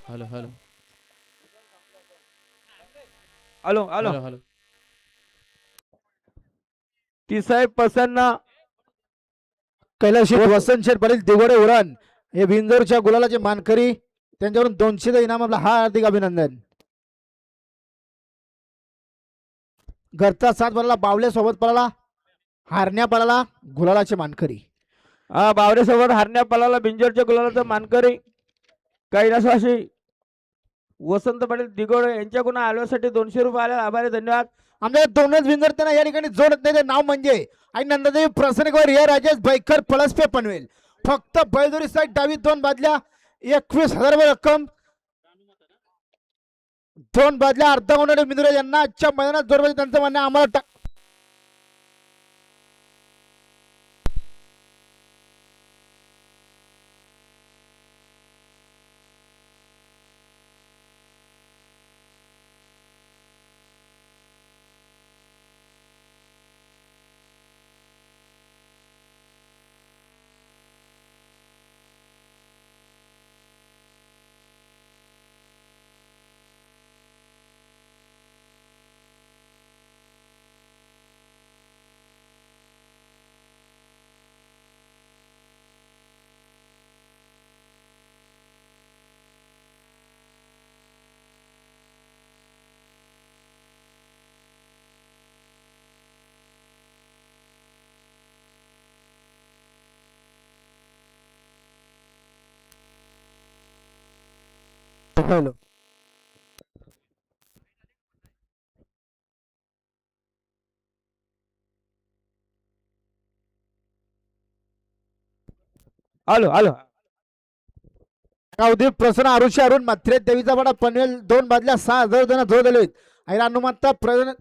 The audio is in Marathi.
Hello hello hello hello. Hello hello साहेब प्रसन्न कैलाशी वस- वसंत शेठ पाटील दिगोडे उरण हे बिंदोरच्या गुलालाचे मानकरी त्यांच्यावरून 200 इनाम आपला हार्दिक अभिनंदन. घरचा साथ पळाला बावले सोबत पळाला हारण्या पळाला गुलालाचे मानकरी. बावरे सोबत हरण्या पलाला बिंजोरच्या गुलालाचा मानकरी कैलासवासी वसंत पाटील दिगोडे यांच्याकडून आल्यासाठी 200 रुपये आले. आभारी धन्यवाद. आमच्या दोनच बिंदर त्यांना या ठिकाणी जोडत नाही. ते नाव म्हणजे आणि नंददेवी प्रसन्न रिया राजेश बैकर पळसपे पनवेल. फक्त बैदोरी साईड डावी 2 बादल्या 21,000 रुपये रक्कम. 2 बादल्या अर्धा गुंठा बिंदुरे यांना आजच्या मैदानात जोडमध्ये त्यांचं म्हणणं आम्हाला हॅलो हॅलो हॅलो. उदीप प्रसन्न आरुषी अरुण मात्रे देवीचा वाडा पनवेल 2 बादल्या 6,000 जण जोडलेले आहेत. आणि अनुमानता